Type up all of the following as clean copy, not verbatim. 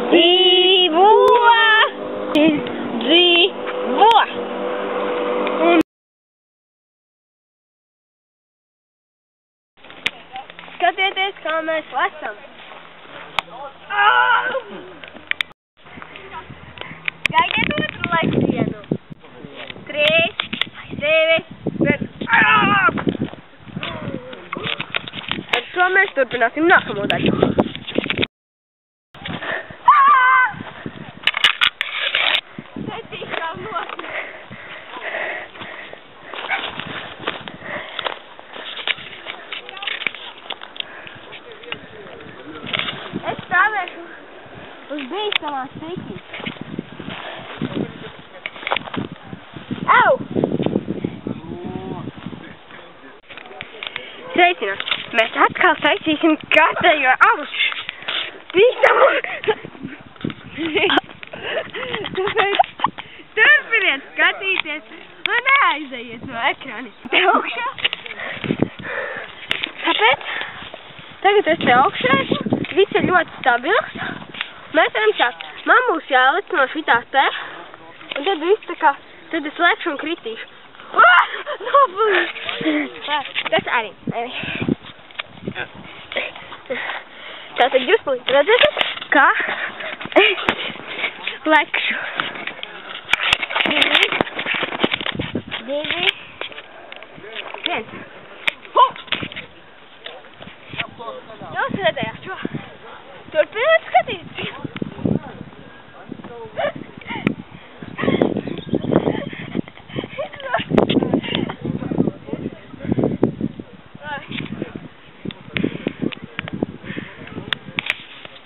Dzīvo! Dzīvo! Skatieties, kā mēs lecam. Gaidiet otru lekcienu. 3, 2, 1. Ar šo mēs turpināsim nākamo daļu. Es stāvēšu uz bīstamās stiķis. Au! Sveicināt! Mēs atkal taisīsim kārtējo aušu. Bīstamu! Turpiniet skatīties un neaizejiet no ekrāna. Te augšā. Tāpēc tagad es te augšā esmu. Viss ir ļoti stabils. Mēs varam sākt. Man būs jālic no šitā te. Un tad viss tā kā, tad es lekšu un kritīšu. Tas arī. Tātad jūs redzēsiet, kā es lekšu. 2, 1. Jūs redzējāt šo? Turpiniet skatīties.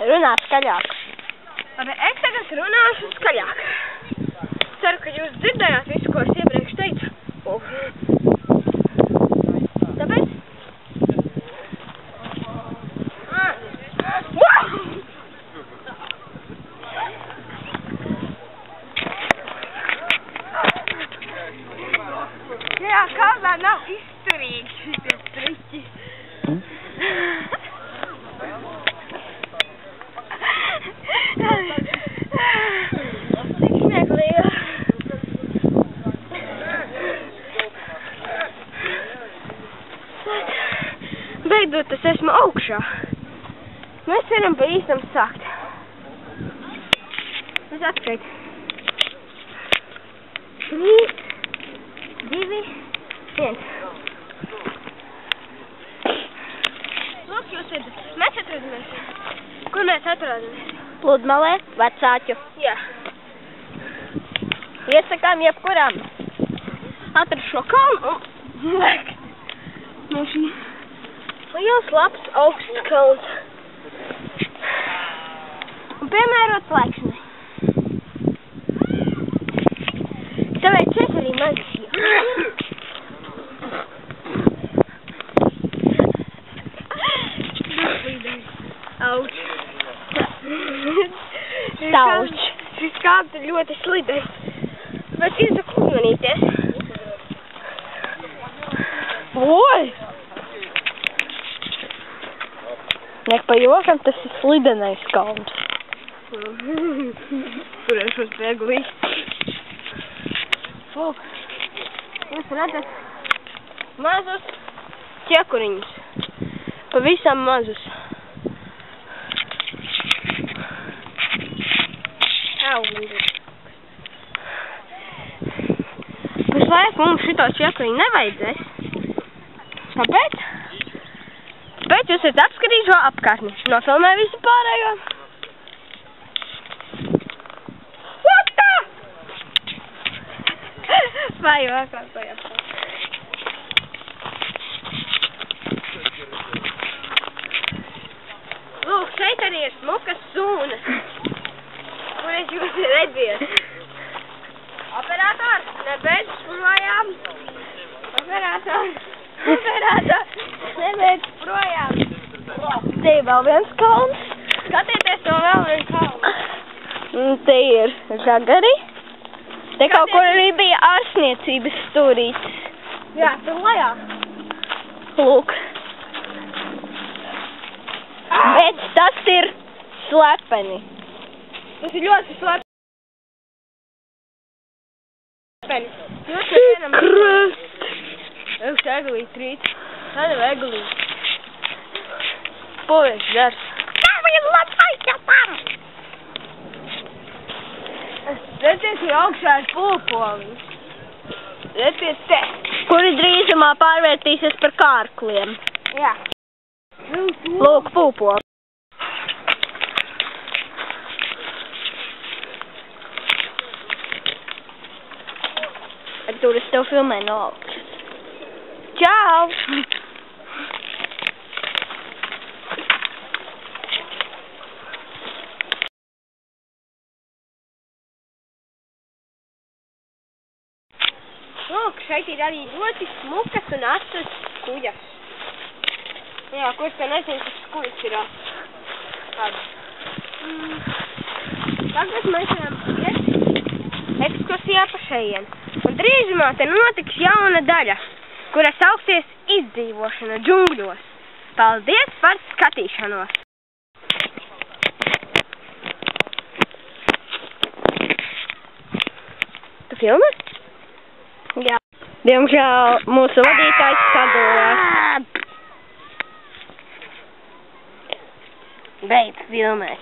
Runā skaļāk. Labi, es tagad runāšu skaļāk. Ceru, ka jūs dzirdējāt visu, ko es iepriekš teicu. Tāpēc? Jā, kādā nav izturīgi šitie triķi. Tik smieklīgi. Beidzot, es esmu augšā. Mēs varam pa īstam sākt. Es atskaitu. 3, 2, 1. Lūk, jūs redzat, mēs atrodamies. Kur mēs atrodamies? Pludmalē, Vecāķu. Jā. Iesakām jebkuram. Atrast šo kalnu un lekt. No šī liels, labs, augsts kalns. Un piemērot lekšanai. Tāpēc es arī mazs. Auč. Tauč. Šis kāds ir ļoti slidais. Bet izsaku uzmanīties. Oi! Nek pa jokam, tas ir slidenais kalns. Turēšu uz pēglī. Jūs redzat mazus ķekuriņus. Pavisam mazus. Pašlaik mums šito ķekuriņu nevajadzēs. Kāpēc? Bet jūs esat apskatījuši šo apkārtni. Nofilmē visu pārējo. What the? Vai vēkās to jāpār. Lūk, šeit arī ir smukas sūnas. Kur es jūs redziet? Operators, nebeidz projām. Operators, nebeidz projām. Te ir vēl viens kalns. Skatieties to vēl viens kalns. Te ir žagari. Te kaut kur arī bija ārstniecības stūrītis. Jā, tur lejā. Lūk. Bet tas ir slepeni. Tas ir ļoti slepeni. Krust! Eugst eglīt rīt. Tā nav eglīt. Povies dars. Tā bija labais japam! Redziet, ir augšā ir pulpoliņš. Redziet te. Kuri drīzumā pārvērtīsies par kārkliem. Jā. Lūk, pulpoli. Tur es tev filmēju no augšas. Čau! Lūk, šeit ir arī ļoti smukas un asas kujas. Jā, ko es te nezinu, kas kujas ir asas. Kāda. Tagad mēs varam iet ekskursijā pa šeien. Un drīzumā te notiks jauna daļa, kura sauksies izdzīvošana džungļos. Paldies par skatīšanos! Tu filmē? Jā. Diemžēl mūsu vadītājs sadūrās. Beidz filmēt.